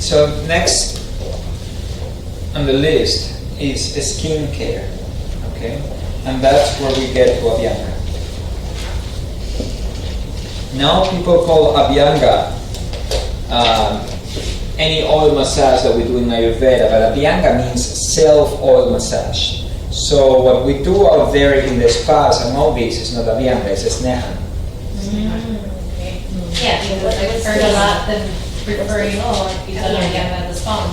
So next on the list is skin care, okay? And that's where we get to Abhyanga. Now people call Abhyanga any oil massage that we do in Ayurveda, but Abhyanga means self-oil massage. So what we do out there in the spas and all this is not Abhyanga, it's Snehan. Okay. Yeah, because I've heard a lot of referring, you've done Abhyanga at the spa.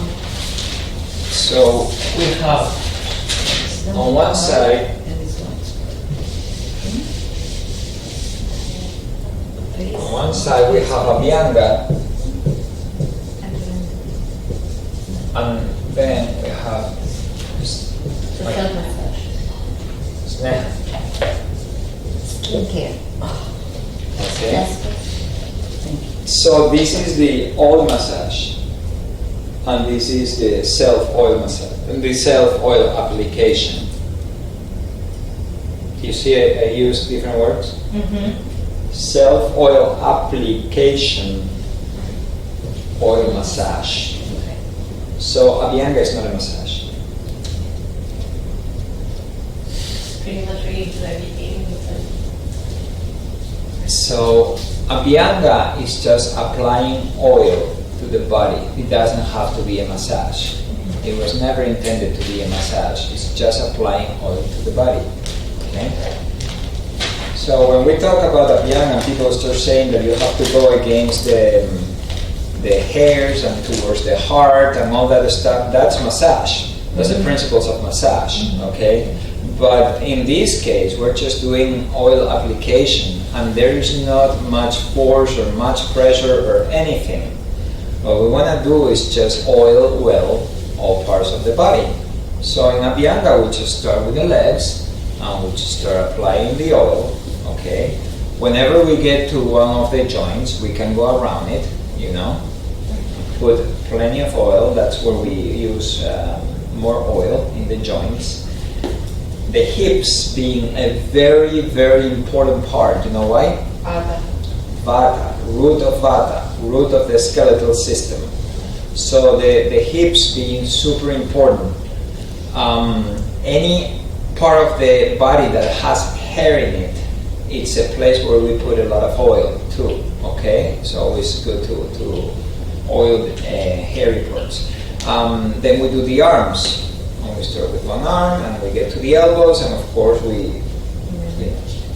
So we have on one side we have Abhyanga, and then we have Sneha. Skincare. Okay. So this is the oil massage, and this is the self-oil massage, and the self-oil application. You see, I use different words. Mm-hmm. Self-oil application, oil massage. So Abhyanga is not a massage. Pretty much we do everything. So Abhyanga is just applying oil to the body. It doesn't have to be a massage. It was never intended to be a massage. It's just applying oil to the body. Okay? So when we talk about Abhyanga, people start saying that you have to go against the hairs and towards the heart and all that stuff. That's massage. That's the principles of massage. Okay? But in this case, we're just doing oil application, and there is not much force or much pressure or anything. What we want to do is just oil well all parts of the body. So in Abhyanga, we just start with the legs, and we just start applying the oil. Okay. Whenever we get to one of the joints, we can go around it. Put plenty of oil. That's where we use more oil in the joints. The hips being a very, very important part. You know why? Vata, root of the skeletal system. So the hips being super important. Any part of the body that has hair in it, it's a place where we put a lot of oil too. Okay, it's always good to oil hairy parts. Then we do the arms. And we start with one arm, and we get to the elbows, and of course we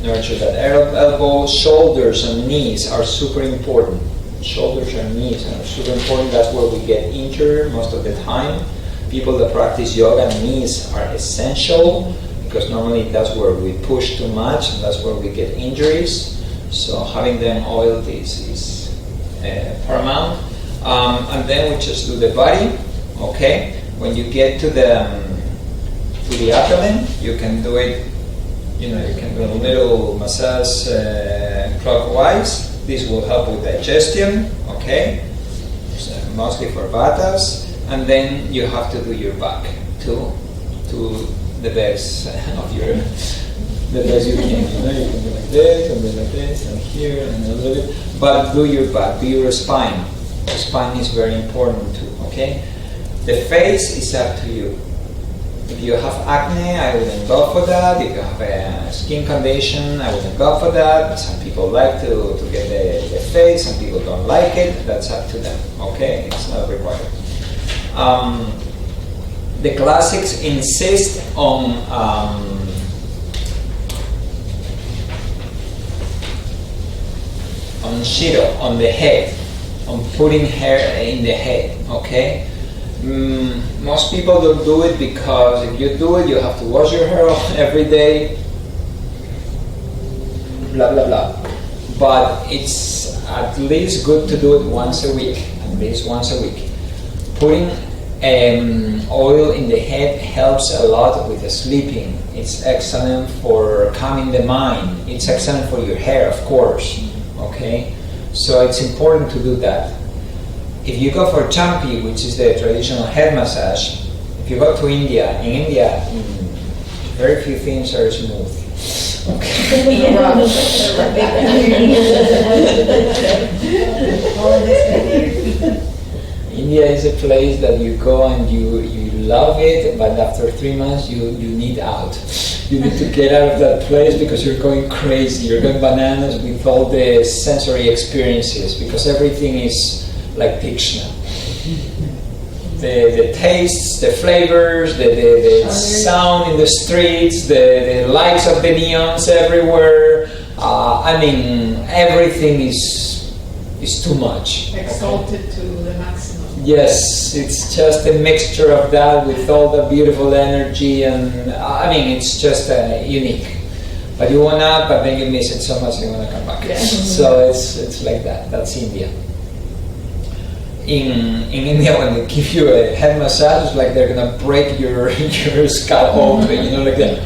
nurture that elbow. Shoulders and knees are super important. Shoulders and knees are super important. That's where we get injured most of the time. People that practice yoga, knees are essential, because normally that's where we push too much, and that's where we get injuries. So having them oiled is paramount. And then we just do the body. Okay. When you get to the abdomen, you can do it. You can do a little massage clockwise. This will help with digestion. Okay. So mostly for vatas, and then you have to do your back to the best of the best you can. You can do like this, and then like this, and here, and a little bit. But do your back, do your spine. The spine is very important too. Okay. The face is up to you. If you have acne, I wouldn't go for that. If you have a skin condition, I wouldn't go for that. Some people like to get the face, some people don't like it. That's up to them. Okay, it's not required. The classics insist on shiro, on the head, on putting hair in the head. Okay. Most people don't do it because if you do it, you have to wash your hair off every day, blah, blah, blah. But it's at least good to do it once a week, at least once a week. Putting oil in the head helps a lot with the sleeping. It's excellent for calming the mind. It's excellent for your hair, of course. Okay? So it's important to do that. If you go for champi, which is the traditional head massage, if you go to India, very few things are smooth. Okay. India is a place that you go and you love it, but after 3 months you need out. You need to get out of that place because you're going crazy. You're going bananas with all the sensory experiences because everything is like Tikshna. The tastes, the flavors, the sound in the streets, the lights of the neons everywhere. I mean, everything is too much. Exalted to the maximum. Yes, it's just a mixture of that with all the beautiful energy, and I mean, it's just unique. But you want out, but then you miss it so much, you want to come back. Yeah. So it's like that. That's India. In India, when they give you a head massage, it's like they're gonna break your scalp open. You know, like that.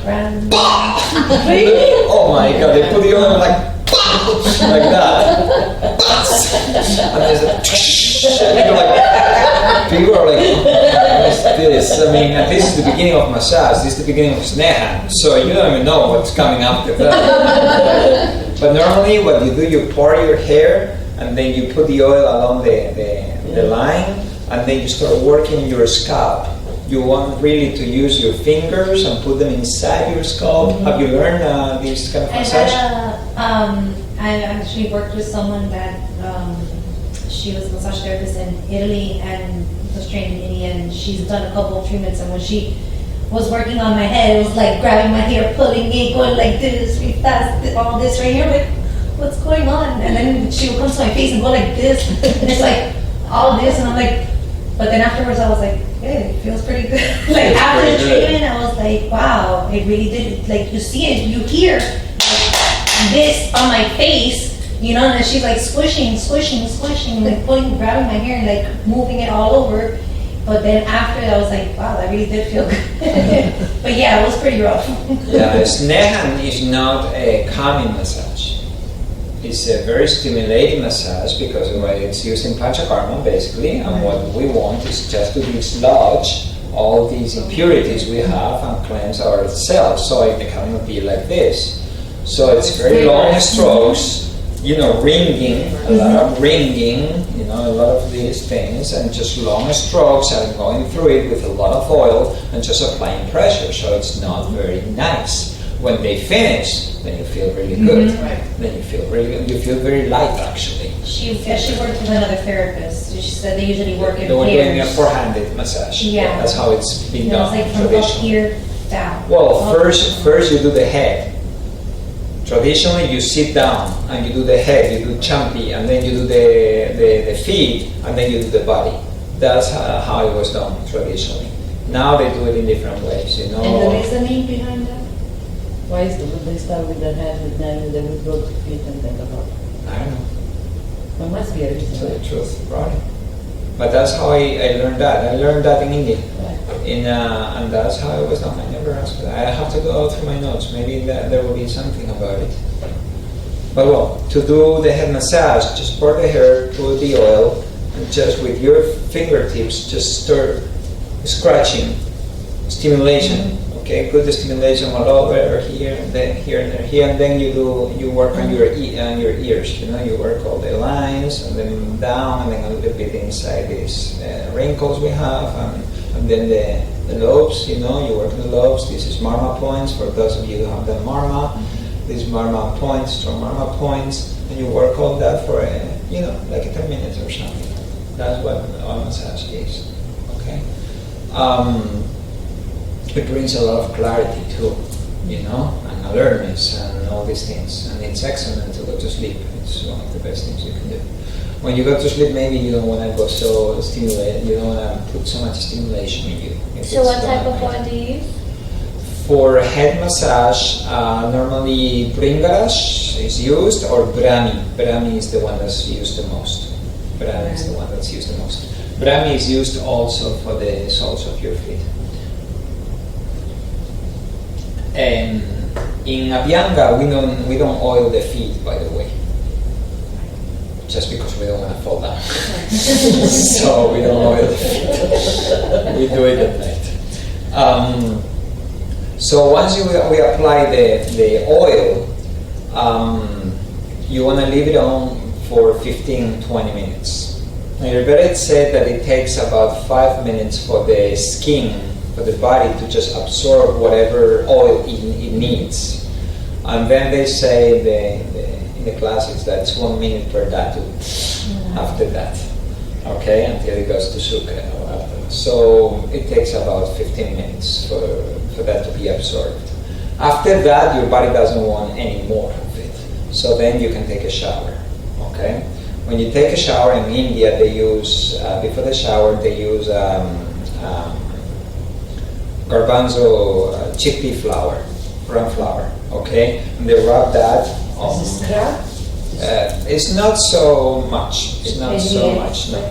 Oh my God! They put you on like that. And there's people are like, what's this? I mean, this is the beginning of massage. This is the beginning of sneha. So you don't even know what's coming after that. But normally, what you do, you pour your hair, and then you put the oil along the line, and then you start working your scalp. You want really to use your fingers and put them inside your scalp. Mm-hmm. Have you learned this kind of massage? I actually worked with someone that she was a massage therapist in Italy and was trained in India, and she's done a couple of treatments, and when she was working on my head, it was like grabbing my hair, pulling it, going like this, really fast, all this right here, like, what's going on? And then she would come to my face and go like this, and it's like all this, and I'm like, but then afterwards I was like, hey, it feels pretty good. Like after the treatment, I was like, wow, it really did. Like you see it, you hear like, this on my face, you know, and she's like squishing, like grabbing my hair and like moving it all over. But then after that, I was like, wow, that really did feel good. But yeah, it was pretty rough. Yeah, Snehan is not a calming massage. It's a very stimulating massage because it's used in Panchakarma basically, and what we want is just to dislodge all these impurities we have and cleanse ourselves, so it cannot be like this. So it's very long strokes, you know, ringing, a lot of ringing, you know, a lot of these things, and just long strokes and going through it with a lot of oil and just applying pressure, so it's not very nice. When they finish, then you feel really good. Mm-hmm. Then you feel really good. You feel very light, actually. She worked with another therapist. She said they usually work in pairs. They were doing a four-handed massage. Yeah. That's how it's been done. It's like from up here down. Well, first you do the head. Traditionally, you sit down and you do the head, you do champi, and then you do the feet, and then you do the body. That's how it was done traditionally. Now they do it in different ways, you know. And the reasoning behind that? Why is they start with the head and then they would go to feet and then the body? I don't know. There must be a reason. To tell the truth, probably. But that's how I learned that. I learned that in India. Right. And that's how it was done. I never asked for that. I have to go through my notes. Maybe there will be something about it. But well, to do the head massage, just pour the hair, put the oil, and just with your fingertips, just start scratching, stimulation. Okay, put the stimulation all over here, and then here and there, here, and then you work on your ears. You know, you work all the lines, and then down, and then a little bit inside these wrinkles we have, and then the lobes. You know, you work on the lobes. This is marma points for those of you who have done marma. These marma points, strong marma points, and you work all that for like 10 minutes or something. That's what a massage is. Okay. It brings a lot of clarity too, you know, and alertness and all these things. And it's excellent to go to sleep. It's one of the best things you can do. When you go to sleep, maybe you don't want to go so stimulated. You don't want to put so much stimulation in you. So what type of oil do you use? For head massage, normally Bringarash is used, or Brahmi. Brahmi is the one that's used the most. Brahmi is the one that's used the most. Brahmi is used also for the soles of your feet. In Abhyanga, we don't oil the feet, by the way, just because we don't want to fall down. So we don't oil the feet. We do it at night. So once we apply the oil, you want to leave it on for 15-20 minutes. Ayurveda said that it takes about 5 minutes for the skin, for the body to just absorb whatever oil it needs. And then they say in the classics that it's 1 minute per dhatu after that, okay, until it goes to sukha. So it takes about 15 minutes for that to be absorbed. After that, your body doesn't want any more of it. So then you can take a shower, okay? When you take a shower in India, they use, before the shower, they use garbanzo chickpea flour, brown flour, okay? And they rub that on. Is it scrub? It's not so much. It's not so much, no.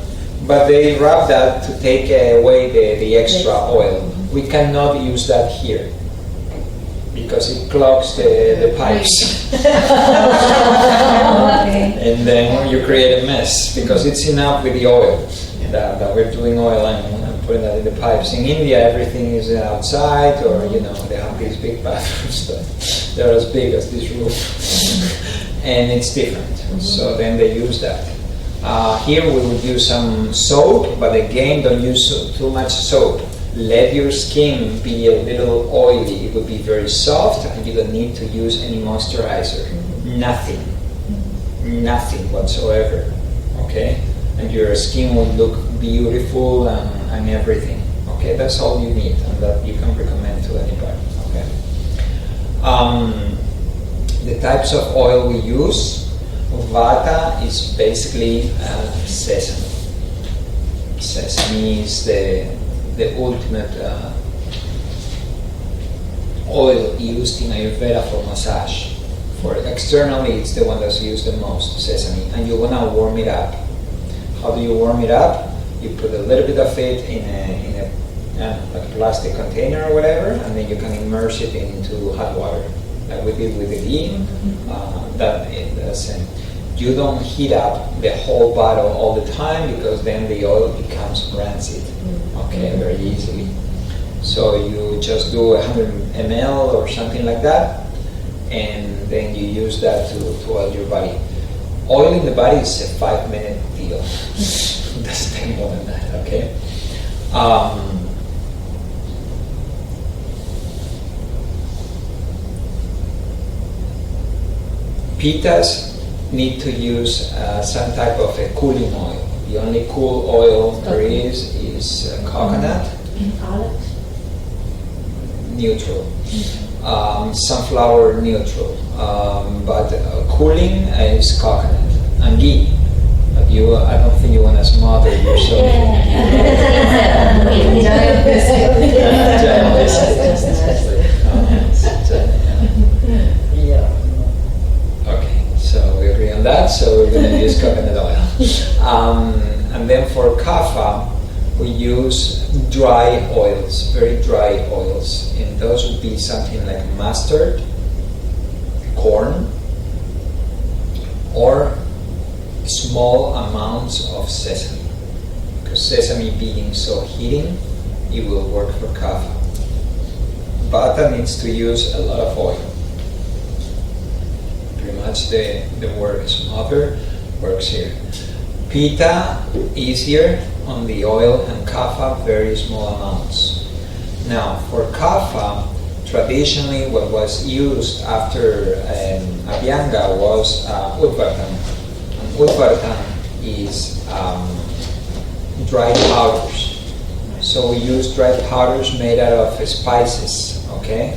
But they rub that to take away the extra oil. We cannot use that here because it clogs the pipes. And then you create a mess because it's enough with the oil that we're doing oil and putting that in the pipes. In India, everything is outside, or they have these big bathrooms that they're as big as this room, and it's different. So then they use that. Here we would use some soap, but again, don't use too much soap. Let your skin be a little oily. It will be very soft, and you don't need to use any moisturizer. Nothing whatsoever. Okay, and your skin will look beautiful and everything. Okay, that's all you need, and that you can recommend to anybody. Okay. The types of oil we use. Vata is basically sesame. Sesame is the ultimate oil used in Ayurveda for massage. For externally, it's the one that's used the most, sesame. And you want to warm it up. How do you warm it up? You put a little bit of it in a like a plastic container or whatever, and then you can immerse it into hot water, like we did with the ghee. You don't heat up the whole bottle all the time because then the oil becomes rancid, okay, very easily. So you just do 100 ml or something like that, and then you use that to oil your body. Oil in the body is a 5-minute deal. It doesn't take more than that, okay? Pittas need to use some type of a cooling oil. The only cool oil there is coconut. Olive. Neutral. Sunflower neutral. But cooling is coconut and ghee. But I don't think you want to smother yourself. Giant Okay, so we agree on that. So we're going to use coconut oil. And then for kapha, we use dry oils, very dry oils. And those would be something like mustard, corn, or small amounts of sesame. Because sesame being so heating, it will work for kapha. Vata needs to use a lot of oil. Pretty much the word smother works here. Pitta, easier on the oil, and kapha, very small amounts. Now, for kapha, traditionally what was used after Abhyanga was udvartan. And udvartan is dried powders. So we use dried powders made out of spices, okay?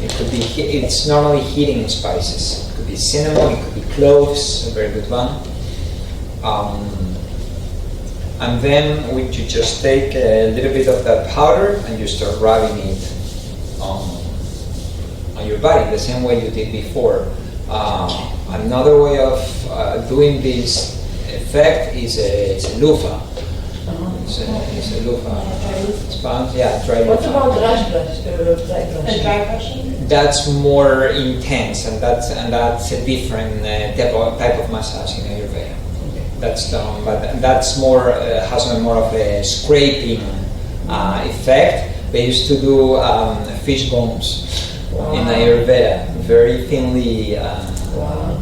It's normally heating spices. It could be cinnamon, it could be cloves, a very good one. And then you just take a little bit of that powder and you start rubbing it on your body, the same way you did before. Another way of doing this effect is a loofah. It's a loofah sponge, yeah, dry loofah. What about dry brushing? Dry brushing? That's more intense, and that's a different type of massage in Ayurveda. That's done, but that's more has more of a scraping effect. They used to do fish bones in Ayurveda, very thinly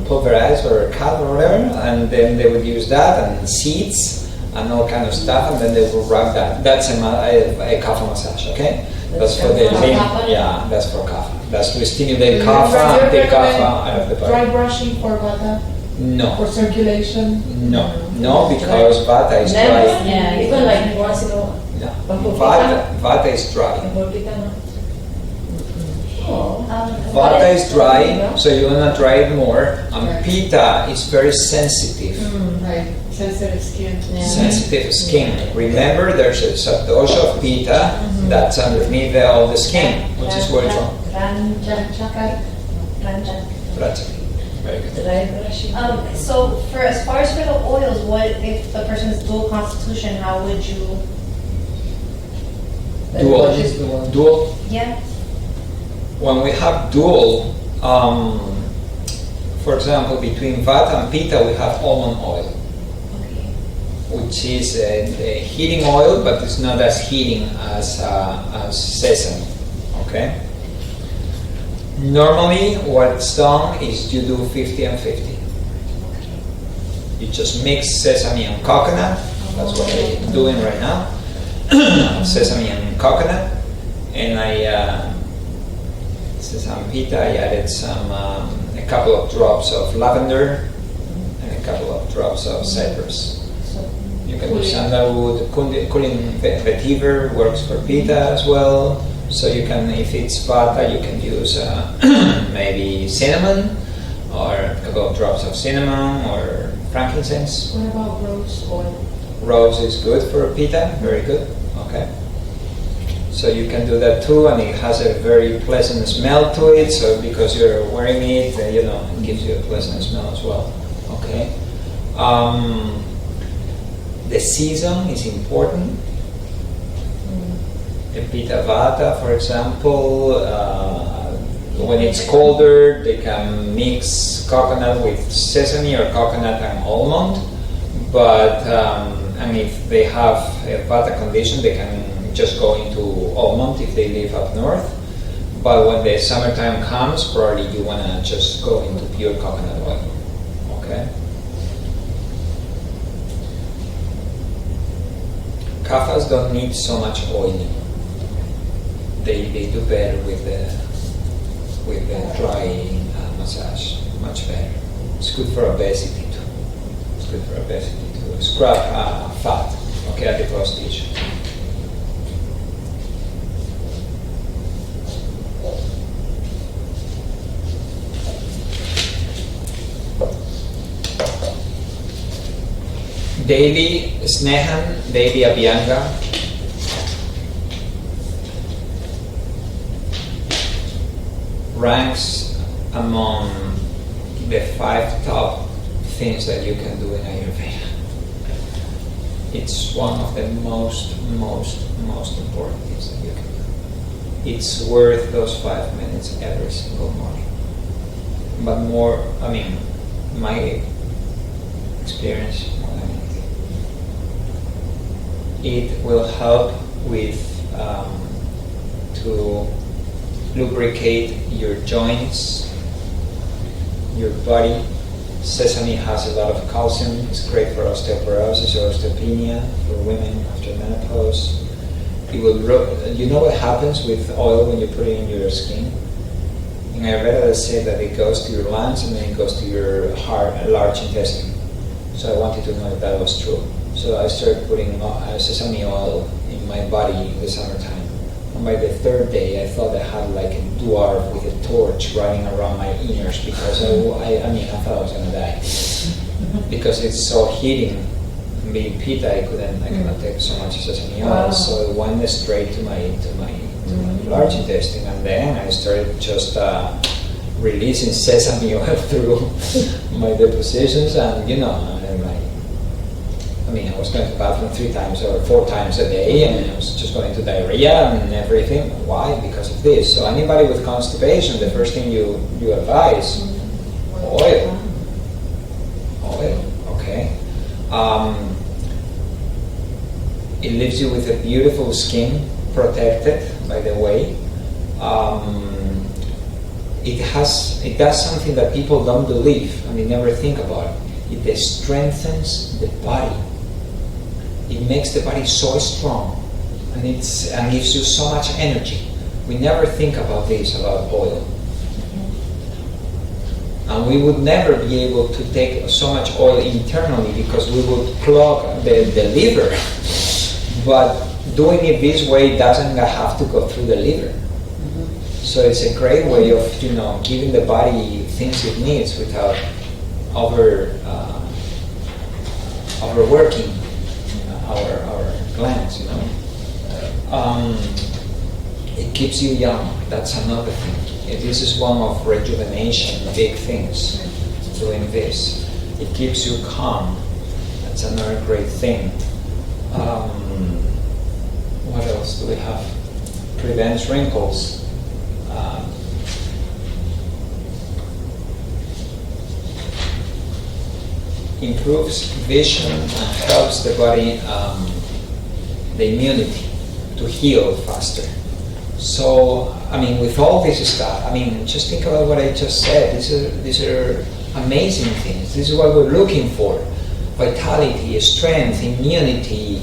pulverized or cut or whatever, and then they would use that and seeds and all kind of stuff, and then they will rub that. That's a kapha massage, okay? That's for the limb. Yeah, that's for kapha. That's to stimulate kapha and take kapha out of the Dry body. brushing for vata, No, for circulation. no, because vata is Never, dry. yeah, even like once in a while. No, vata is dry. Oh. Vata is dry, so you wanna dry it more. And Right. pitta is very sensitive. Right, sensitive skin. Yeah. Sensitive skin. Remember, there's a subdosha of pitta that's underneath all the skin, which is where it's from. Ranja. Rajaki. Very good. Dry brushing. So for as far as for the oils, what if the person's dual constitution? How would you? Then what is the one? Dual. Yeah. When we have dual, for example, between vata and pitta, we have almond oil, Okay. which is a heating oil, but it's not as heating as sesame. Okay. Normally, what's done is you do 50 and 50. You just mix sesame and coconut. That's what I'm doing right now. Sesame and coconut, and sesame pitta. I added a couple of drops of lavender and a couple of drops of cypress. You can do sandalwood. Cooling vetiver works for pitta as well. So you can, if it's vata, you can use maybe cinnamon or a couple of drops of cinnamon or frankincense. What about rose oil? Rose is good for pitta, very good. Okay. So you can do that too, and it has a very pleasant smell to it. So because you're wearing it, it gives you a pleasant smell as well. Okay. The season is important. In Pitta Vata, for example, when it's colder, they can mix coconut with sesame or coconut and almond. But and if they have a Vata condition, they can just go into almond if they live up north. But when the summertime comes, probably you want to just go into pure coconut oil. Okay. Kaphas don't need so much oil. They do better with the dry massage, much better. It's good for obesity too. It's good for obesity too. Scrap fat, okay, adipose tissue. Daily snehan, daily abhyanga. Ranks among the 5 top things that you can do in Ayurveda. It's one of the most important things that you can do. It's worth those 5 minutes every single morning. But more, my experience more than anything. It will help with to lubricate your joints, your body. Sesame has a lot of calcium. It's great for osteoporosis or osteopenia for women after menopause. It will. You know what happens with oil when you put it in your skin? In Ayurveda, they say that it goes to your lungs and then it goes to your heart, large intestine. So I wanted to know if that was true. So I started putting sesame oil in my body in the summertime. And by the 3rd day, I thought I had like a dwarf with a torch running around my ears because I thought I was gonna die because it's so heating. Being pitta, I cannot take so much sesame oil, Wow. so it went straight to my large intestine, and then I started just releasing sesame oil through my depositions, and I was going to the bathroom 3 times or 4 times a day, and I was just going to diarrhea and everything. Why? Because of this. So anybody with constipation, the first thing you advise, oil. Oil, okay. It leaves you with a beautiful skin, protected, by the way. It does something that people don't believe and they never think about. It strengthens the body. it makes the body so strong, and gives you so much energy. We never think about this, about oil. And we would never be able to take so much oil internally because we would clog the liver. But doing it this way doesn't have to go through the liver. So it's a great way of, giving the body things it needs without overworking our glands, It keeps you young. That's another thing. This is one of rejuvenation, big things, doing this. It keeps you calm. That's another great thing. What else do we have? Prevents wrinkles. Improves vision and helps the body, the immunity, to heal faster. So, with all this stuff, just think about what I just said. These are amazing things. This is what we're looking for: vitality, strength, immunity,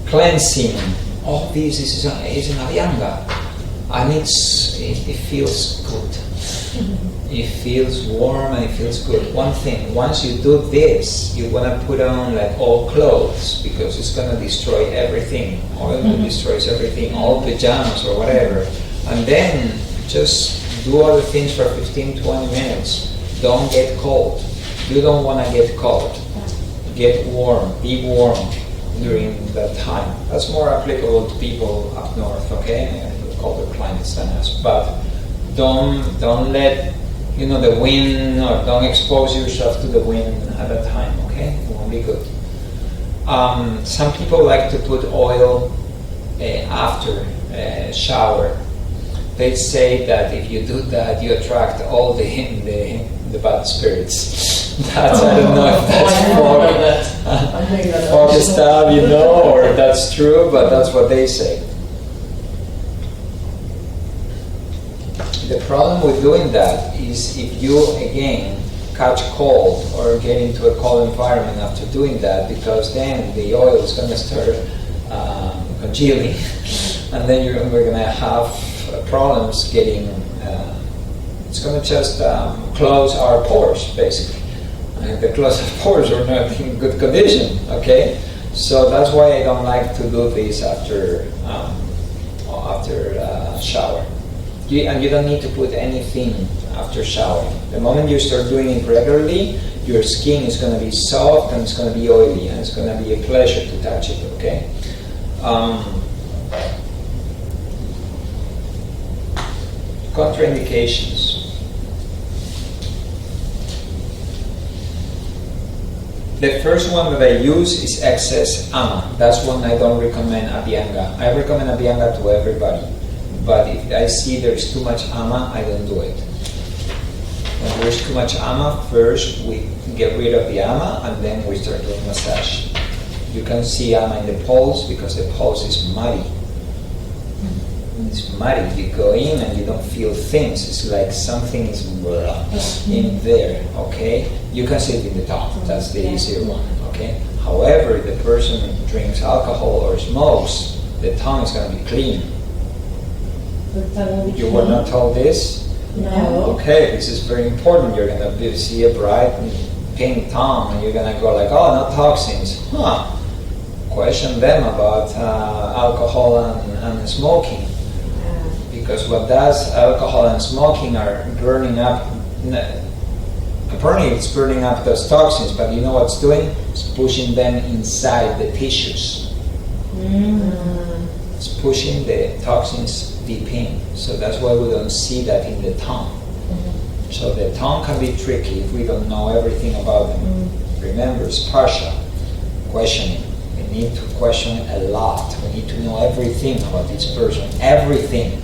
cleansing. All this is in Abhyanga, and it feels good. It feels warm and it feels good. One thing: once you do this, you want to put on like all clothes because it's going to destroy everything. Oil destroys everything, all pajamas or whatever. And then just do other things for 15-20 minutes. Don't get cold. You don't want to get cold. Get warm. Be warm during that time. That's more applicable to people up north, okay? Colder climates than us. But don't let the wind, or don't expose yourself to the wind at that time, okay? It won't be good. Some people like to put oil after shower. They say that if you do that, you attract all the bad spirits. I don't know if that's for the stuff, or that's true, but that's what they say. The problem with doing that is if you, again, catch cold or get into a cold environment after doing that, because then the oil is going to start congealing, and then we're going to have problems getting, it's going to just close our pores, basically. The closed pores are not in good condition, okay? So that's why I don't like to do this after shower. And you don't need to put anything after showering. The moment you start doing it regularly, your skin is going to be soft and it's going to be oily, and it's going to be a pleasure to touch it, okay? Contraindications. The first one that I use is excess ama. That's one I don't recommend Abhyanga. I recommend Abhyanga to everybody. But if I see there's too much ama, I don't do it. When there's too much ama, first we get rid of the ama and then we start doing massage. You can see ama in the pulse because the pulse is muddy. It's muddy. You go in and you don't feel things. It's like something is in there, okay? You can see it in the tongue. That's the easier one, okay? However, if the person drinks alcohol or smokes, the tongue is going to be clean. You were not told this? No. Okay, this is very important. You're going to see a bright pink tongue and you're going to go like, oh, no toxins. Question them about alcohol and smoking. Because what does alcohol and smoking are burning up, apparently it's burning up those toxins, but you know what it's doing? It's pushing them inside the tissues. It's pushing the toxins deep in. So that's why we don't see that in the tongue. So the tongue can be tricky if we don't know everything about them. Remember, it's partial questioning. We need to question a lot. We need to know everything about this person. Everything.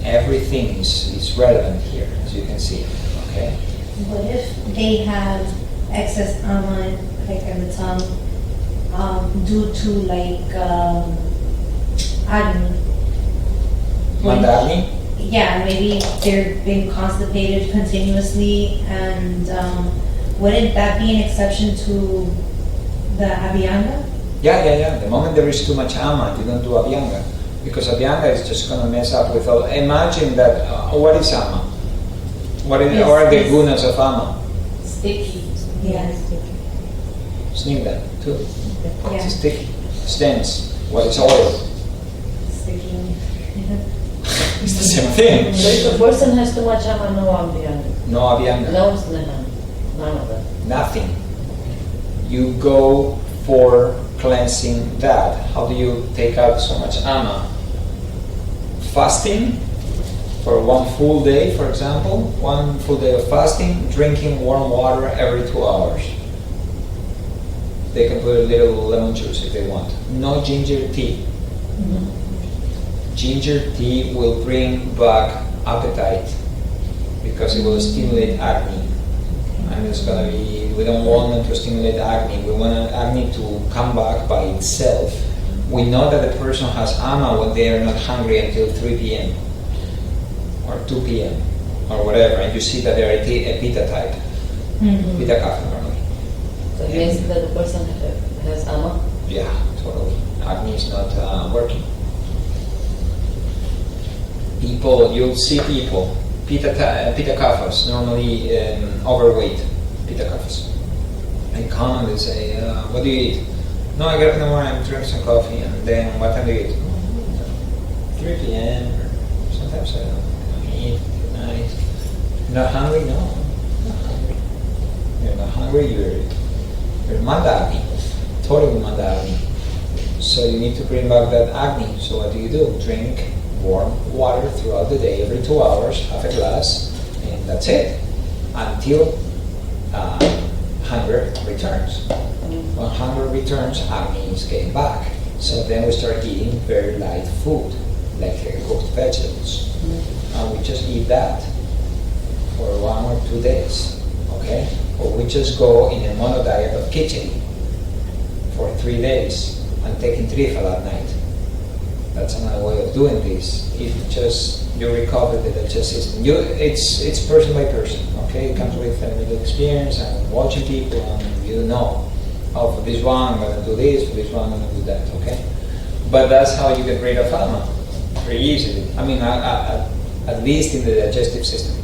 Everything is relevant here, as you can see. Okay. What if they have excess ama, like in the tongue, due to like acne? Acne? Yeah, maybe they're being constipated continuously, and wouldn't that be an exception to The Avianga? Yeah. The moment there is too much ama, you don't do Abhyanga. Because Abhyanga is just going to mess up with all. Imagine that, what is ama? What are the gunas of ama? Sticky. Yes. Sneak that, too. Yeah. It's sticky. It's dense. What is oil? Sticky. It's the same thing. So if a person has too much ama, no Abhyanga. No Abhyanga. No sneha. None of that. Nothing. You go for cleansing that. How do you take out so much ama? Fasting for one full day, for example. One full day of fasting, drinking warm water every 2 hours. They can put a little lemon juice if they want. No ginger tea. Ginger tea will bring back appetite because it will stimulate acne. And it's gonna be, we don't want them to stimulate acne. We want acne to come back by itself. We know that the person has ama when they are not hungry until 3 p.m. or 2 p.m. or whatever, and you see that they are a pitta type, pitta kapha normally. So it means that the person has ama? Yeah, totally. Acne is not working. People, you'll see people, pitta kaphas, normally overweight pitta kaphas. They come and they say, what do you eat? No, I get up in the morning, I drink some coffee, and then what time do you eat? 3 p.m. or sometimes I don't eat at night. You're not hungry? No, not hungry. You're not hungry, you're manda acne, totally manda acne. So you need to bring back that acne. So what do? Drink warm water throughout the day, every 2 hours, half a glass, and that's it, until hunger returns. When hunger returns, acne is getting back. So then we start eating very light food, like cooked vegetables. And we just eat that for 1 or 2 days, okay? Or we just go in a mono diet of khichdi for 3 days and taking trifle at night. That's another way of doing this. You recover the digestive system. It's person by person, okay? It comes with family experience and watching people, and you know. Oh, for this one I'm going to do this, for this one I'm going to do that, okay? But that's how you get rid of ama, very easily. I mean, at least in the digestive system.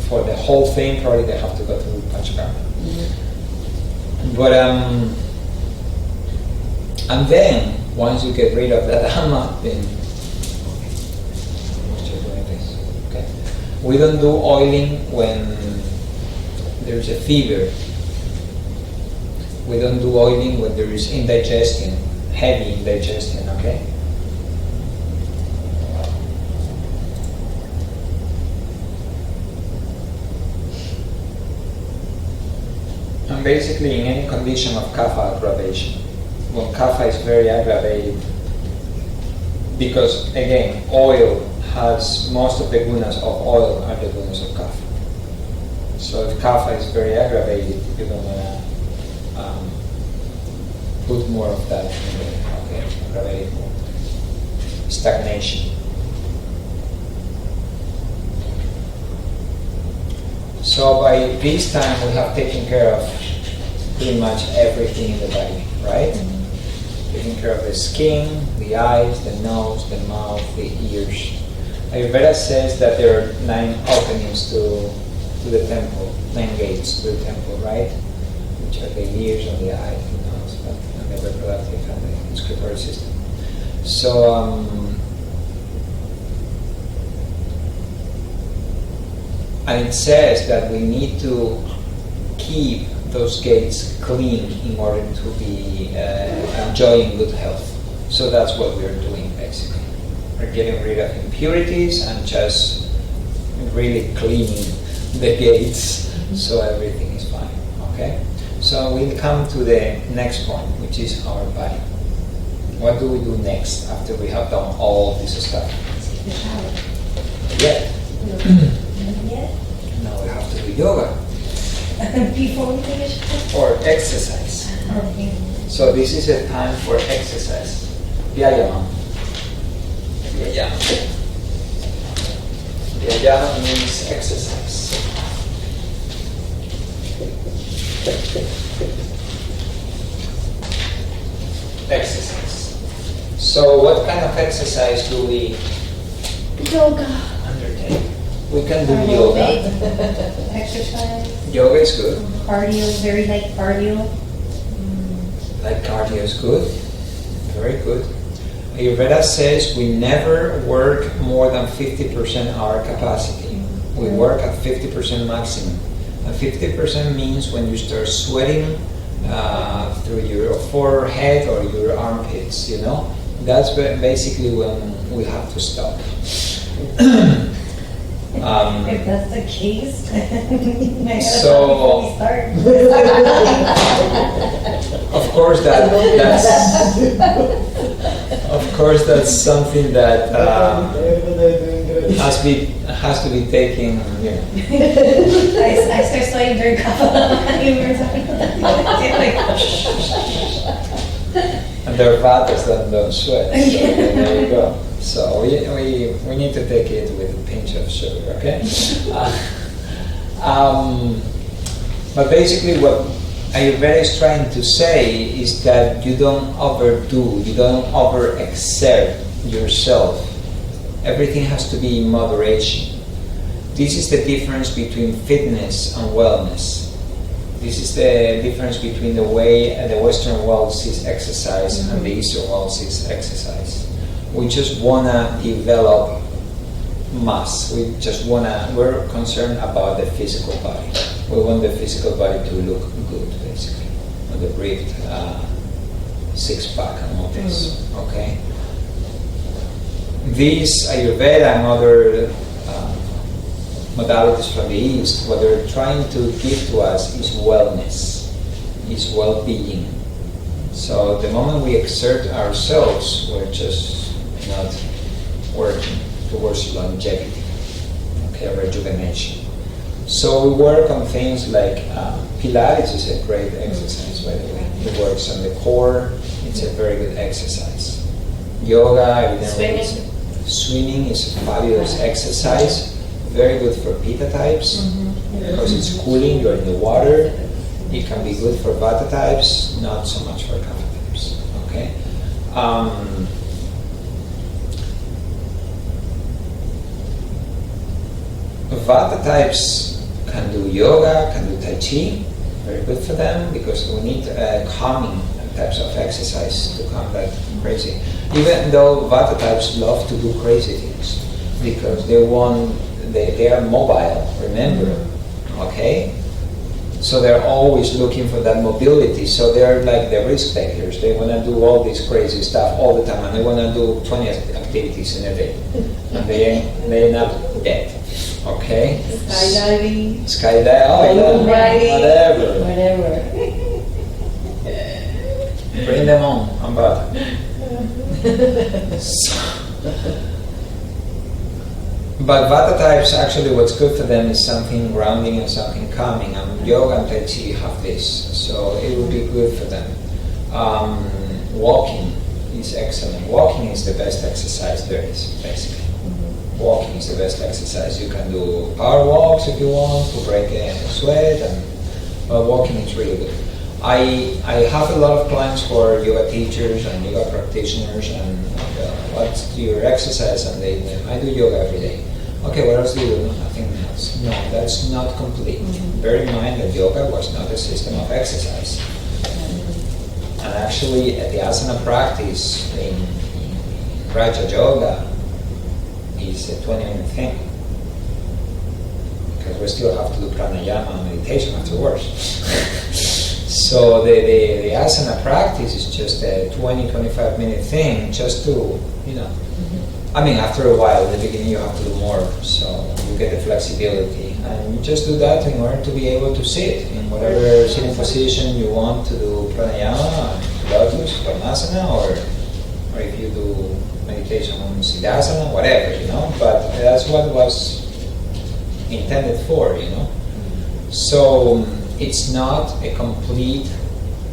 For the whole thing, probably they have to go through panchakarma. But, and then, once you get rid of that ama, then, okay. We don't do oiling when there's a fever. We don't do oiling when there is indigestion, heavy indigestion, okay? And basically in any condition of kapha aggravation, when kapha is very aggravated, because again, oil has most of the gunas of oil are the gunas of kapha. So if kapha is very aggravated, you're going to put more of that in there, okay? Aggravate more. Stagnation. So by this time we have taken care of pretty much everything in the body, right? Taking care of the skin, the eyes, the nose, the mouth, the ears. Ayurveda says that there are 9 openings to the temple, 9 gates to the temple, right? Which are the ears and the eyes, the nose, and the reproductive and the excretory system. So, and it says that we need to keep those gates clean in order to be enjoying good health. So that's what we're doing basically. We're getting rid of impurities and just really cleaning the gates so everything is fine, okay? So we'll come to the next point, which is our body. What do we do next after we have done all this stuff? Take a shower. Yeah. Yeah. Now we have to do yoga Before we take a shower. or exercise. Okay. So this is a time for exercise. Vyayama. Vyayama. Vyayama means exercise. So what kind of exercise do we Yoga. undertake? We can do yoga. Exercise. Yoga is good. Cardio, very light cardio. Like cardio is good. Very good. Ayurveda says we never work more than 50% our capacity. We work at 50% maximum. And 50% means when you start sweating through your forehead or your armpits, you know? That's basically when we have to stop. If that's the case, So- before we start. Of course, that's something that has to be taken. You know. I start sweating during kapha. And their fathers don't sweat. So there you go. So we need to take it with a pinch of sugar, okay? But basically what Ayurveda is trying to say is that you don't overdo, you don't overexert yourself. Everything has to be in moderation. This is the difference between fitness and wellness. This is the difference between the way the Western world sees exercise and the Eastern world sees exercise. We just want to develop mass. We're concerned about the physical body. We want the physical body to look good, basically. With the ripped six-pack and all this, okay? These Ayurveda and other modalities from the East, what they're trying to give to us is wellness, is well-being. So the moment we exert ourselves, we're just not working towards longevity, okay, rejuvenation. So we work on things like Pilates is a great exercise, by the way. It works on the core. It's a very good exercise. Yoga, swimming is a fabulous exercise. Very good for Pitta types because it's cooling. You're in the water. It can be good for Vata types, not so much for Kapha types. Okay. Vata types can do yoga, can do Tai Chi, very good for them because we need calming types of exercise to combat crazy. Even though Vata types love to do crazy things because they are mobile, remember, okay? So they're always looking for that mobility. So they're like the risk takers. They want to do all this crazy stuff all the time and they want to do 20 activities in a day. And they end up dead. Okay? Skydiving, Balloon riding. whatever. Whatever. Bring them on, I'm back. But Vata types, actually what's good for them is something grounding and something calming. And yoga and Tai Chi have this, so it would be good for them. Walking is excellent. Walking is the best exercise there is, basically. Walking is the best exercise. You can do power walks if you want to break a sweat, but walking is really good. I have a lot of clients who are yoga teachers and yoga practitioners, and what's your exercise? And I do yoga every day. Okay, what else do you do? Nothing else. No, that's not complete. Bear in mind that yoga was not a system of exercise. And actually, the asana practice in Raja Yoga is a 20-minute thing. Because we still have to do pranayama and meditation afterwards. So the asana practice is just a 20-25 minute thing just to, I mean, after a while, in the beginning you have to do more, so you get the flexibility. And you just do that in order to be able to sit in whatever sitting position you want to do pranayama, lotus, padmasana, or if you do meditation on siddhasana, whatever, but that's what was intended for, So it's not a complete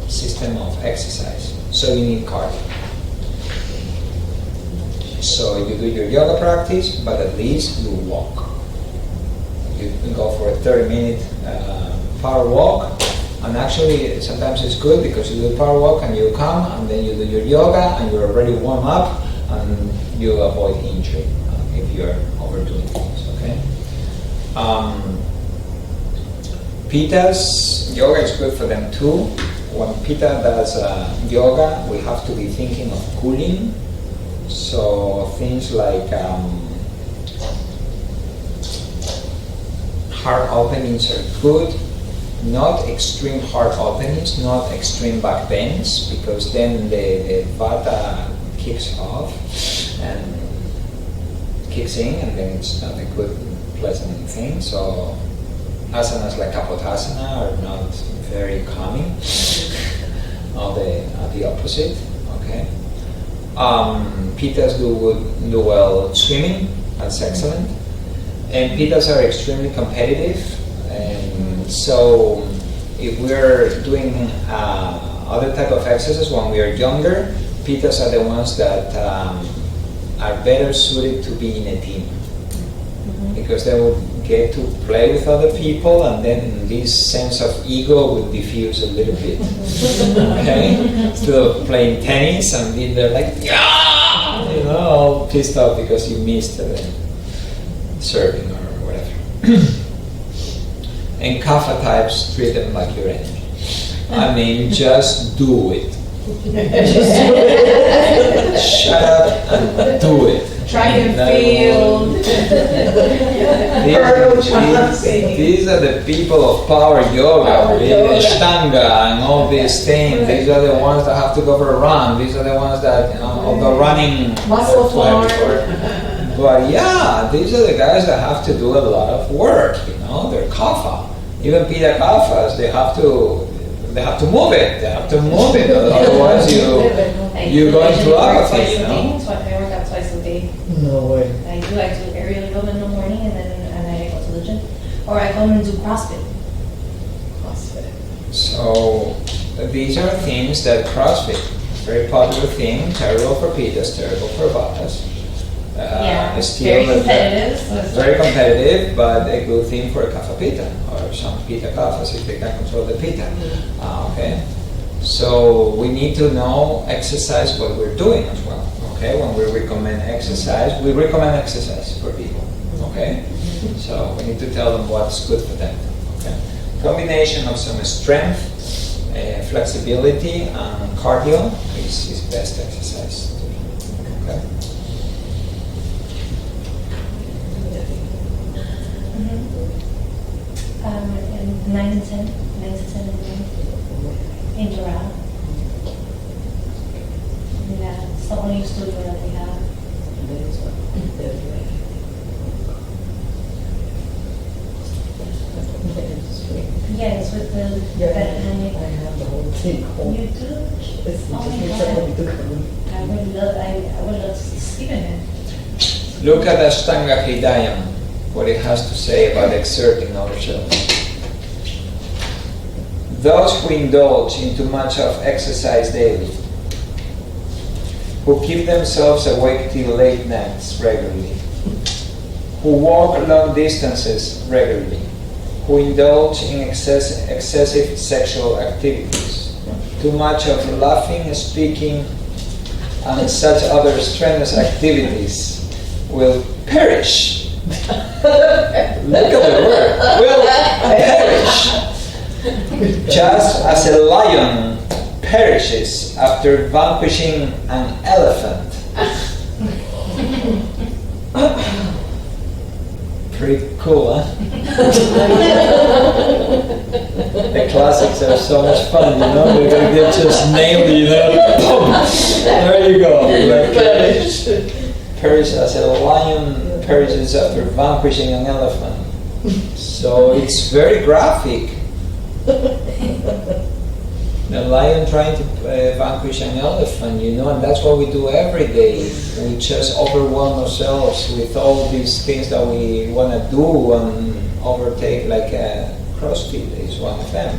system of exercise, so you need cardio. So you do your yoga practice, but at least you walk. You can go for a 30-minute power walk, And actually, sometimes it's good because you do power walk and you come and then you do your yoga and you're already warm up and you avoid injury if you're overdoing things, okay? Pitas, yoga is good for them too. When Pita does yoga, we have to be thinking of cooling. So things like heart openings are good. Not extreme heart openings, not extreme back bends, because then the vata kicks off and kicks in, and then it's not a good, pleasant thing. So asanas like Kapotasana are not very calming. The opposite. Okay. Pitas do well swimming. That's excellent. And pitas are extremely competitive. And so, if we're doing other type of exercises when we are younger, pitas are the ones that are better suited to be in a team, because they would get to play with other people, and then this sense of ego would diffuse a little bit. Okay, instead of playing tennis and being there like, yeah, you know, all pissed off because you missed serving or whatever. And kapha types treat them like your enemy. I mean, just do it. Shut up and do it. Track and field. These are the people of power yoga, the Ashtanga and all these things. These are the ones that have to go for a run. These are the ones that, although running Muscle form. But yeah, these are the guys that have to do a lot of work. They're kapha. Even Pitta kaphas, they have to move it. They have to move it. Otherwise, you go into apathy. I work out twice a day. No way. I do aerial yoga in the morning, and then at night I go to the gym, or I go and do CrossFit. So these are things that CrossFit, very popular thing, terrible for pitas, terrible for vatas. Very competitive. Very competitive, but a good thing for a kapha pitta, or some pitta kaphas if they can control the pitta. Okay, so we need to know exercise what we're doing as well. Okay, when we recommend exercise for people. Okay, so we need to tell them what's good for them. Okay, combination of some strength, flexibility, and cardio is best exercise. Okay. And 9 to 10 in the morning. Angel out. Yeah, it's the only studio that we have. Yes, with the I have the whole thing. You do? Oh my God. I would love to sleep in it. Look at Ashtanga Hridayam, what it has to say about exerting ourselves. Those who indulge in too much of exercise daily, who keep themselves awake till late nights regularly, who walk long distances regularly, who indulge in excessive sexual activities, too much of laughing, speaking, and such other strenuous activities will perish. Look at the word. Will perish. Just as a lion perishes after vanquishing an elephant. Pretty cool, huh? The classics are so much fun, They're gonna get just nailed, Boom! There you go. Perish as a lion perishes after vanquishing an elephant. So it's very graphic. The lion trying to vanquish an elephant, and that's what we do every day. We just overwhelm ourselves with all these things that we want to do and overtake, like CrossFit is one of them.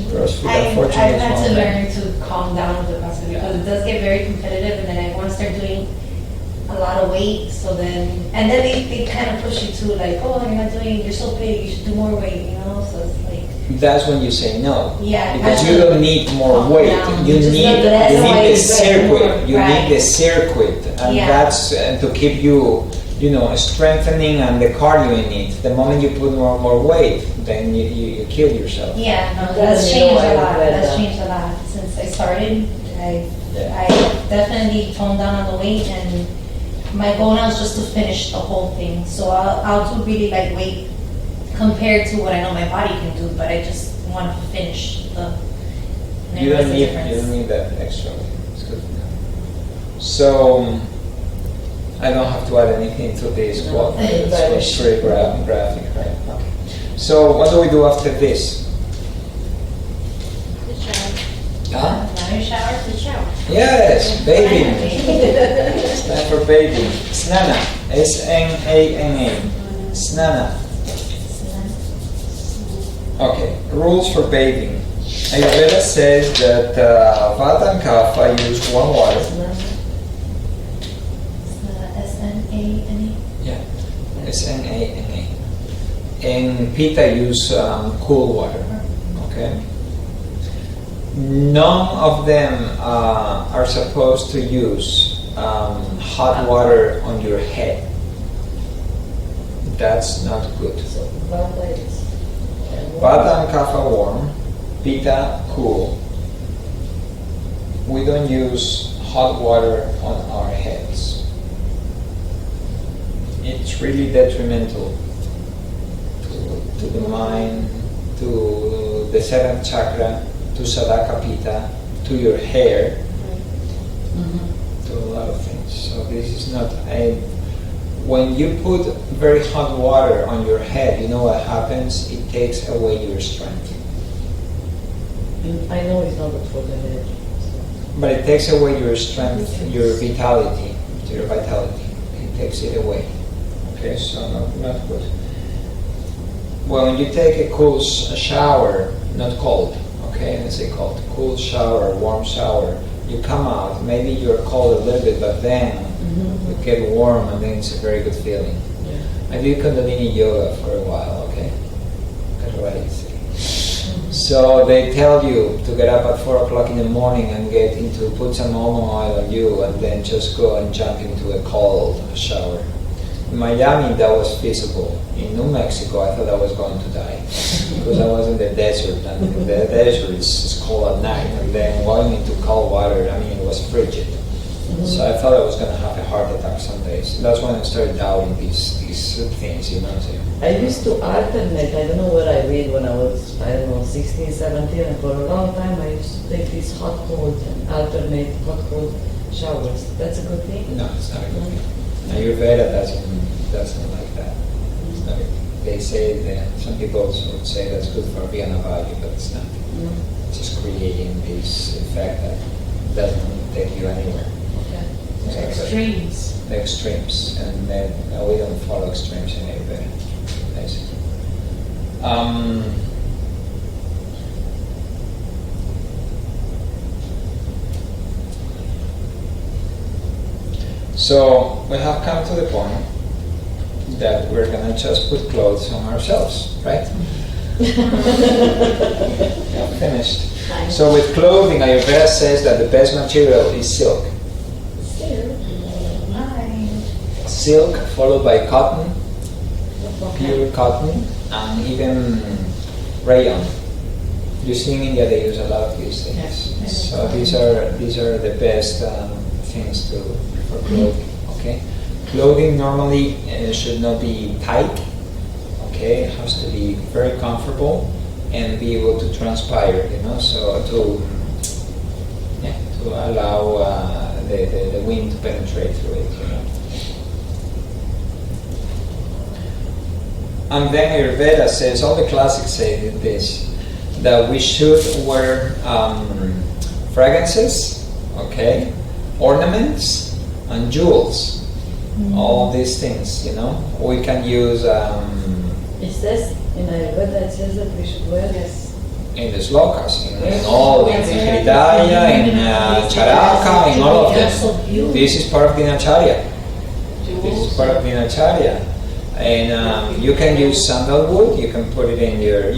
CrossFit, unfortunately, I've is had one to of them. learn to calm down with the CrossFit because it does get very competitive, and then I want to start doing a lot of weight, and then they kind of push you to like, oh, you're so big, you should do more weight, so it's like. that's when you say no. Yeah, Because you don't need more weight. down. You Just need not the you need the SY1104. circuit. You Right. need the circuit, and Yeah. that's to keep you, strengthening and the cardio in it. The moment you put more weight, then you kill yourself. Yeah, no, That's that's the changed way a I lot. read That's that. changed a lot since I started. Yeah. I definitely toned down on the weight, and my goal now is just to finish the whole thing. So I'll do really light weight compared to what I know my body can do, but I just want to finish the. and You realize don't the need difference. that extra. It's good. So I don't have to add anything to this No, quote. it's It's very graphic, right? Okay. So what do we do after this? The shower. Huh? Now you shower. The shower. Yes, bathing. It's time for bathing. Snana. S-N-A-N-A. Snana. Okay, rules for bathing. Ayurveda says that Vata and Kapha use warm water. SNANA. Yeah, S-N-A-N-A. And Pitta use cool water. Okay. None of them are supposed to use hot water on your head. That's not good. So, Vata is. Vata and Kapha warm, Pitta cool. We don't use hot water on our heads. It's really detrimental to the mind, to the seventh chakra, to Sadaka Pitta, to your hair, to a lot of things. So this is not a. When you put very hot water on your head, you know what happens? It takes away your strength. I know it's not good for the head. But it takes away your strength, your vitality. It takes it away. Okay, so not good. Well, when you take a cool shower, not cold, okay, let's say cold, cool shower, warm shower, you come out, maybe you're cold a little bit, but then you get warm and then it's a very good feeling. Yeah. I did Kundalini yoga for a while, okay? So they tell you to get up at 4 o'clock in the morning and put some almond oil on you and then just go and jump into a cold shower. In Miami, that was feasible. In New Mexico, I thought I was going to die because I was in the desert, and in the desert it's cold at night, and then going into cold water, I mean, it was frigid. So I thought I was going to have a heart attack some days. That's when I started doubting these things, you know. I used to alternate. I don't know what I read when I was, 16, 17, and for a long time I used to take these hot, cold, and alternate hot, cold showers. That's a good thing? No, it's not a good thing. Ayurveda doesn't like that. It's not. They say that some people also would say that's good for Vianavadi, but it's not. It's just creating this effect that doesn't take you anywhere. Okay. Extremes. The extremes, and then we don't follow extremes in Ayurveda, basically. So we have come to the point that we're gonna just put clothes on ourselves, right? We have finished. So with clothing, Ayurveda says that the best material is silk. Silk followed by cotton, pure cotton, and even rayon. You see in India they use a lot of these things. Yes. So these are the best things for clothing. Okay, clothing normally should not be tight. Okay, it has to be very comfortable and be able to transpire. So to allow the wind to penetrate through it. And then Ayurveda says, all the classics say this, that we should wear fragrances, okay, ornaments, and jewels. All these things, We can use It says in Ayurveda, it says that we should wear this. in the slokas, in all, in Hridaya, in Charaka, in all of them. This is part of Dinacharya. This is part of Dinacharya. And you can use sandalwood, you can put it in your,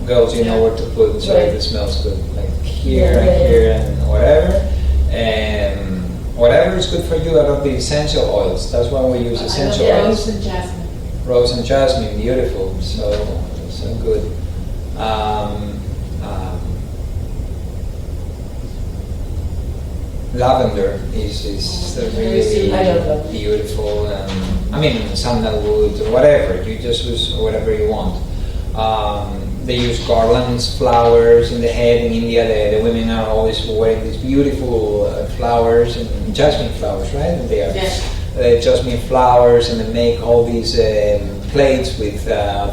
girls, you know where to put so Right. it smells good, like here Yeah, and yeah, here and whatever. And whatever is good for you out of the essential oils. That's why we use essential I love oils. rose and jasmine. Rose and jasmine, beautiful. So good. Lavender is really I love lavender. beautiful. I mean, sandalwood or whatever. You just use whatever you want. They use garlands, flowers in the head. In India, the women are always wearing these beautiful flowers and jasmine flowers, right? And they are jasmine flowers, and they make all these plates with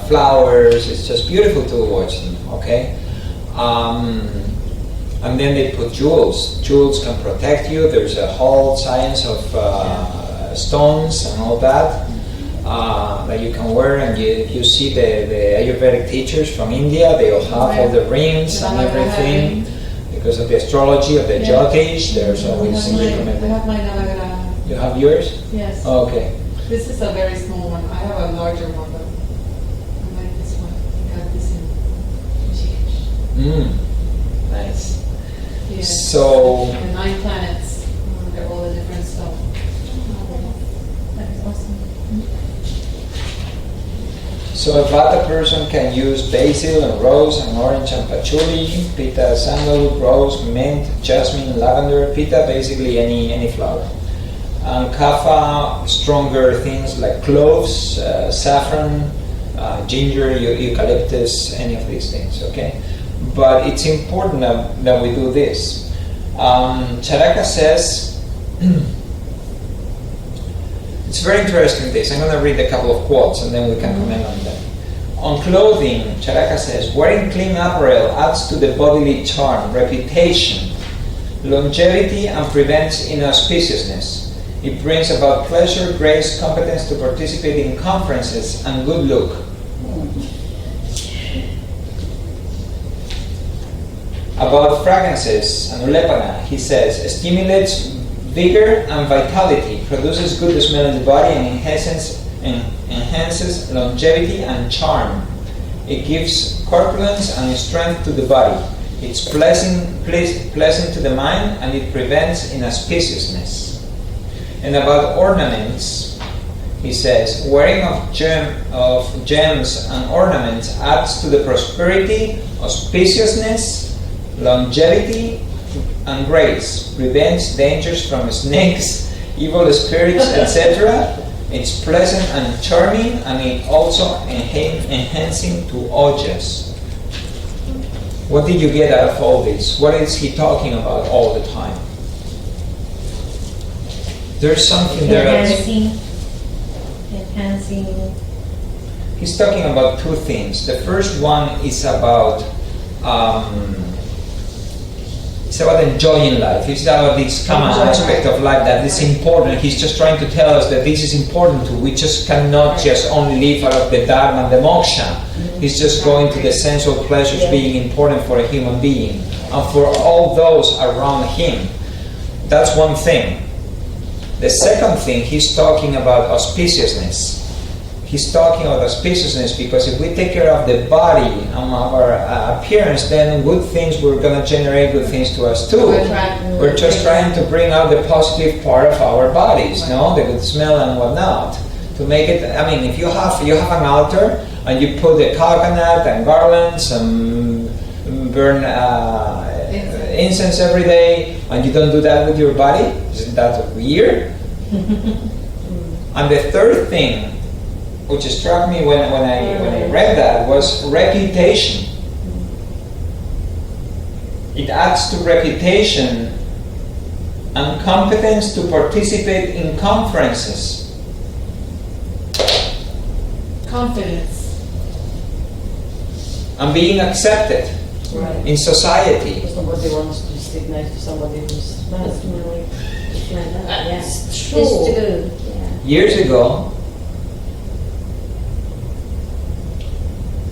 flowers. It's just beautiful to watch them. Okay. And then they put jewels. Jewels can protect you. There's a whole science of stones and all that that you can wear. And you see the Ayurvedic teachers from India, they all have all the rings and everything. Because of the astrology of the Jyotish, there's always I recommended. have my Navagraha. You have yours? Yes. Okay. This is a very small one. I have a larger one, but I like this one. I got this in. Nice. Yes. So, The 9 planets. They're all the different stuff. That is awesome. so a Vata person can use basil and rose and orange and patchouli, Pitta, sandalwood, rose, mint, jasmine, lavender, Pitta, basically any flower. And Kapha, stronger things like cloves, saffron, ginger, eucalyptus, any of these things, okay? But it's important that we do this. Charaka says, it's very interesting this. I'm going to read a couple of quotes and then we can comment on them. On clothing, Charaka says, wearing clean apparel adds to the bodily charm, reputation, longevity, and prevents inauspiciousness. It brings about pleasure, grace, competence to participate in conferences, and good look. About fragrances, Anulepana, he says, stimulates vigor and vitality, produces good smell in the body, and enhances longevity and charm. It gives corpulence and strength to the body. It's pleasant to the mind, and it prevents inauspiciousness. And about ornaments, he says, wearing of gems and ornaments adds to the prosperity, auspiciousness, longevity, and grace, prevents dangers from snakes, evil spirits, etc. It's pleasant and charming, and it also enhancing to ojas. What did you get out of all this? What is he talking about all the time? There's something there that's... Enhancing. He's talking about two things. The first one is about enjoying life. It's about this common aspect of life that is important. He's just trying to tell us that this is important too. We just cannot just only live out of the dharma and the moksha. He's just going to the sensual pleasures being important for a human being and for all those around him. That's one thing. The second thing, he's talking about auspiciousness. He's talking about auspiciousness because if we take care of the body and our appearance, then good things, we're going to generate good things to us too. We're just trying to bring out the positive part of our bodies, no? The good smell and whatnot. To make it, I mean, if you have an altar and you put the coconut and garlands and burn incense every day, and you don't do that with your body, isn't that weird? And the third thing, which struck me when I read that, was reputation. It adds to reputation and competence to participate in conferences. Confidence. And being accepted in society. Because nobody wants to sit next to somebody who's smells. Yes. True. It's true. Yeah. Years ago,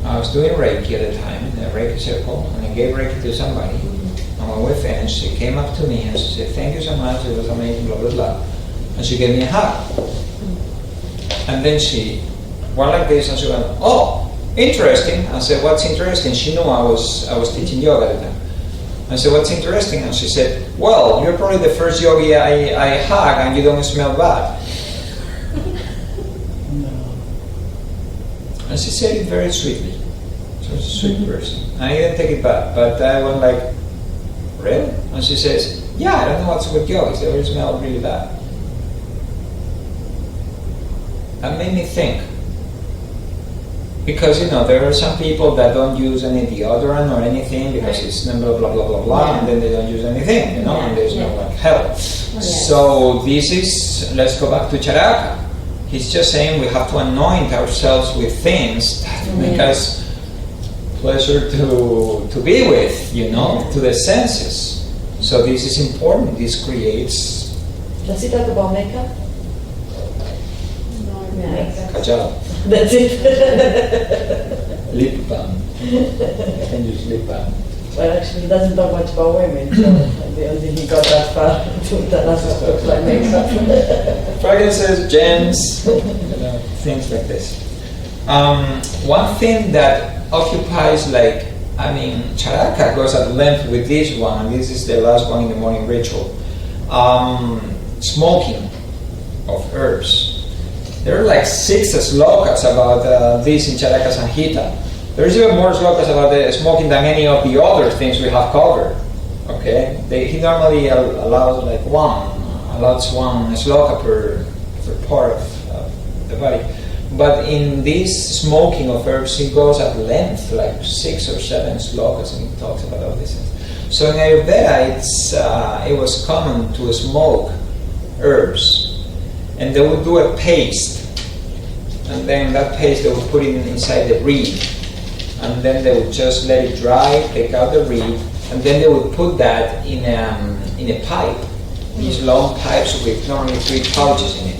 I was doing Reiki at the time, in a Reiki circle, and I gave Reiki to somebody. And when we finished, she came up to me and she said, "Thank you so much, it was amazing, blah, blah, blah." And she gave me a hug. And then she went like this and she went, "Oh, interesting. I said, what's interesting? She knew I was teaching yoga at the time. I said, what's interesting? And she said, well, you're probably the first yogi I hug and you don't smell bad. No. And she said it very sweetly. She was a sweet person. I didn't take it bad, but I went like, really? And she says, yeah, I don't know what's with yogis. They always smell really bad. That made me think. Because, there are some people that don't use any deodorant or anything because it's blah, blah, blah, blah, blah, and then they don't use anything, and there's no help. So this is, let's go back to Charaka. He's just saying we have to anoint ourselves with things that make us pleasure to be with, to the senses. So this is important. This creates... Does it talk about makeup? No, Kajal. That's it. Lip balm. I can use lip balm. Well, actually, he doesn't talk much about women, so the only he got that far to tell us what looks like makeup. Fragrances, gems, things like this. One thing that occupies, Charaka goes at length with this one, and this is the last one in the morning ritual. Smoking of herbs. There are like 6 slokas about this in Charaka Samhita. There's even more slokas about the smoking than any of the other things we have covered. Okay, he normally allows one sloka per part of the body. But in this smoking of herbs, he goes at length, like 6 or 7 slokas, and he talks about all these things. So in Ayurveda, it was common to smoke herbs. And they would do a paste, and then that paste they would put it inside the reed, and then they would just let it dry, take out the reed, and then they would put that in a pipe, these long pipes with normally 3 pouches in it,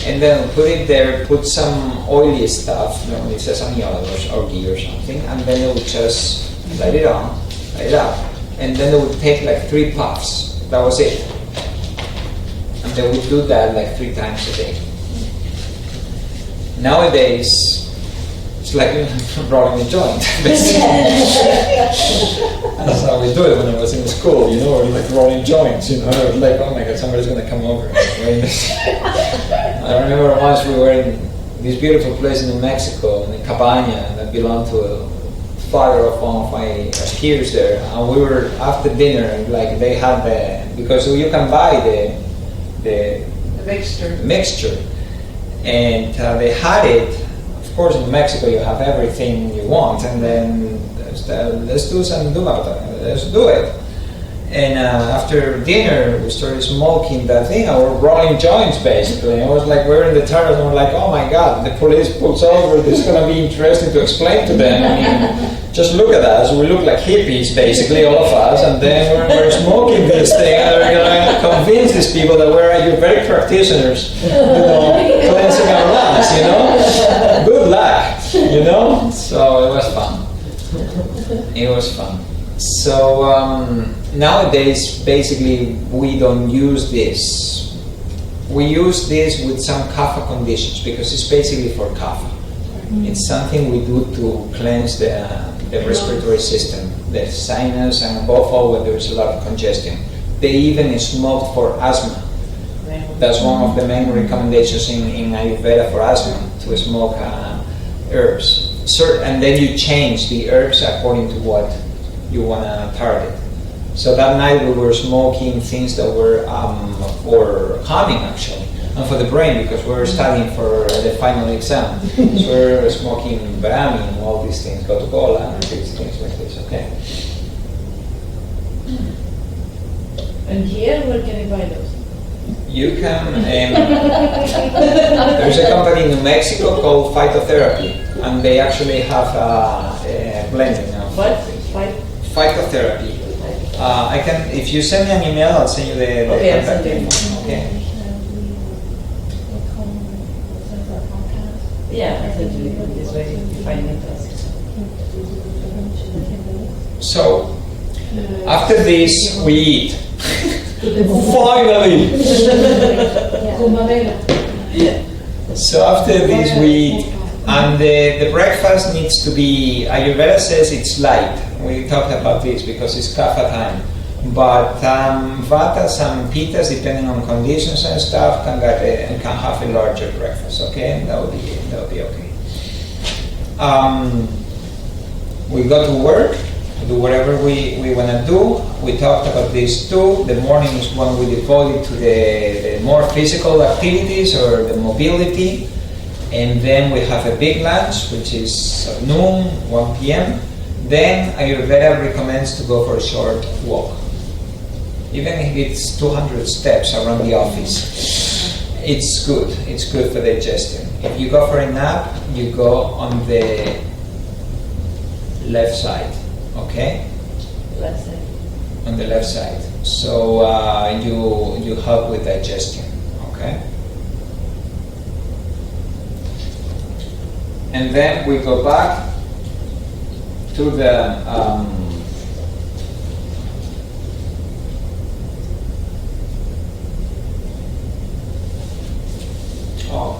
and then put it there, put some oily stuff, normally sesame oil or ghee or something, and then they would just light it up, and then they would take like 3 puffs. That was it. And they would do that like 3 times a day. Nowadays, it's like rolling a joint. That's how we do it when I was in school, or like rolling joints, like, oh my God, somebody's going to come over. I remember once we were in this beautiful place in New Mexico, in Cabana, that belonged to a father of one of my peers there, and we were after dinner, like they had because you can buy the mixture, and they had it. Of course, in Mexico you have everything you want, and then let's do some dumata, let's do it. And after dinner, we started smoking that thing, and we're rolling joints basically. And it was like we're in the terrace, and we're like, oh my God, the police pulls over. This is going to be interesting to explain to them. Just look at us. We look like hippies, basically, all of us, and then we're smoking this thing, and we're going to convince these people that we're Ayurvedic practitioners, cleansing our lungs, Good luck, So it was fun. It was fun. So nowadays, basically, we don't use this. We use this with some kapha conditions because it's basically for kapha. It's something we do to cleanse the respiratory system, the sinus, and above all when there's a lot of congestion. They even smoke for asthma. That's one of the main recommendations in Ayurveda for asthma, to smoke herbs. And then you change the herbs according to what you want to target. So that night we were smoking things that were for calming actually, and for the brain because we were studying for the final exam. So we were smoking Brahmi and all these things, Gotukola and things like this, okay? And here, where can you buy those? You can, there's a company in New Mexico called Phytotherapy, and they actually have a blending now. What? Phytotherapy. I can, if you send me an email, I'll send you the contact info. Okay. Yeah, I think this way you find it. So, after this, we eat. Finally! So after this, we eat. And the breakfast needs to be, Ayurveda says it's light. We talked about this because it's kapha time. But vatas and pittas, depending on conditions and stuff, can have a larger breakfast. Okay, that would be okay. We go to work, do whatever we want to do. We talked about this too. The morning is when we devote it to the more physical activities or the mobility. And then we have a big lunch, which is at noon, 1 p.m. Then Ayurveda recommends to go for a short walk. Even if it's 200 steps around the office, it's good. It's good for digestion. If you go for a nap, you go on the left side, okay? Left side. On the left side. So you help with digestion, okay? And then we go back to the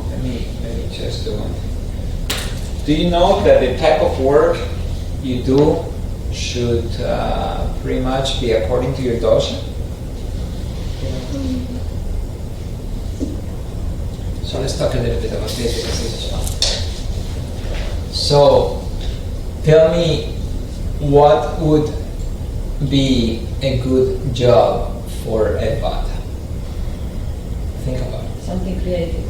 let me just do one thing. Do you know that the type of work you do should pretty much be according to your dosha? So let's talk a little bit about this because this is fun. So tell me what would be a good job for a vata? Think about it. Something creative.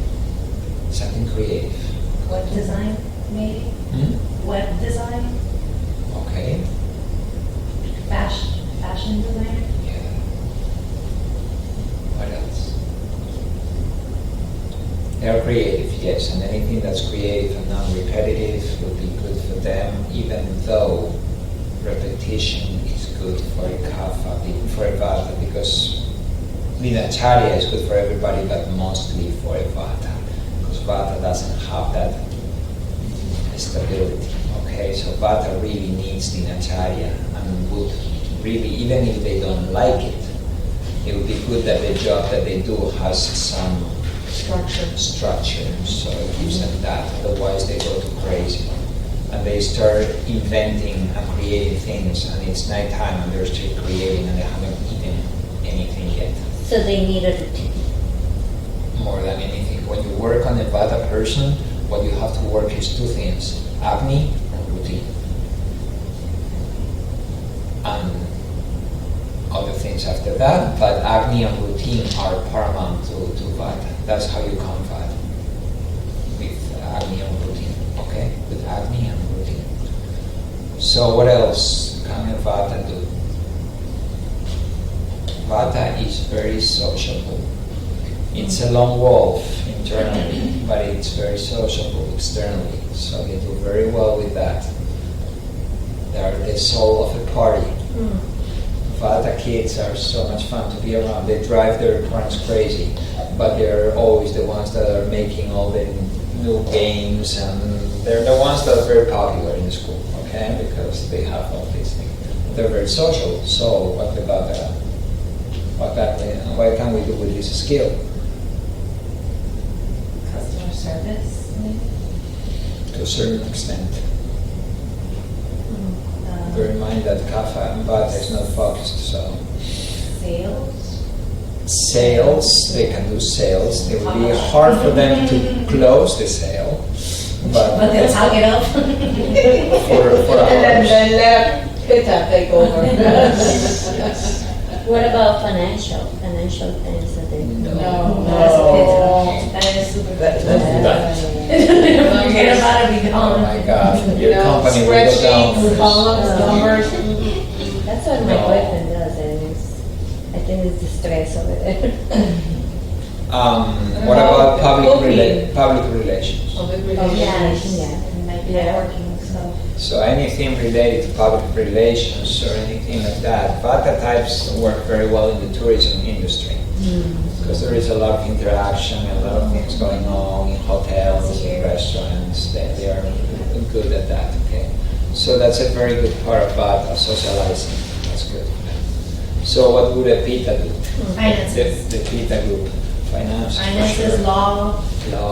Something creative. Web design, maybe? Web design, Okay. fashion designer. Yeah. What else? They are creative, yes, and anything that's creative and non-repetitive would be good for them, even though repetition is good for a kapha, for a vata, because dinacharya is good for everybody, but mostly for a vata, because vata doesn't have that stability. Okay, so vata really needs dinacharya and would really, even if they don't like it, it would be good that the job that they do has some structure, so it gives them that. Otherwise, they go too crazy and they start inventing and creating things, and it's nighttime and they're still creating and they haven't eaten anything yet. So they need a routine. More than anything, when you work on a vata person, what you have to work is two things: agni and routine, and other things after that. But agni and routine are paramount to vata. That's how you come vata, with agni and routine. Okay, with agni and routine. So what else can a vata do? Vata is very sociable. It's a lone wolf internally, but it's very sociable externally. So they do very well with that. They are the soul of a party. Vata kids are so much fun to be around. They drive their parents crazy, but they're always the ones that are making all the new games, and they're the ones that are very popular in the school, okay? Because they have all these things. They're very social. So what about that? What can we do with this skill? Customer service, maybe? To a certain extent. Bear in mind that kapha and vata is not focused, so. Sales, they can do sales. It would be hard for them to close the sale, But they'll talk it up. for And then hours. let Pitta take over. What about financial things that they do? No. That is super That's good. that. Forget about it, be Oh gone. my God, your No, company will go down. spreadsheets, columns, numbers. That's what my No. boyfriend does, and I think it's the stress of it. What about public Cooking. relations? Public Yeah, relations. yeah. And like Yeah. networking stuff. So anything related to public relations or anything like that, vata types work very well in the tourism industry. Because there is a lot of interaction, a lot of things going on in hotels, in restaurants. They are good at that. Okay, so that's a very good part about socializing. That's good. So what would a Pitta do? Finances. The Pitta group, finance. for Finances, sure. law. Law.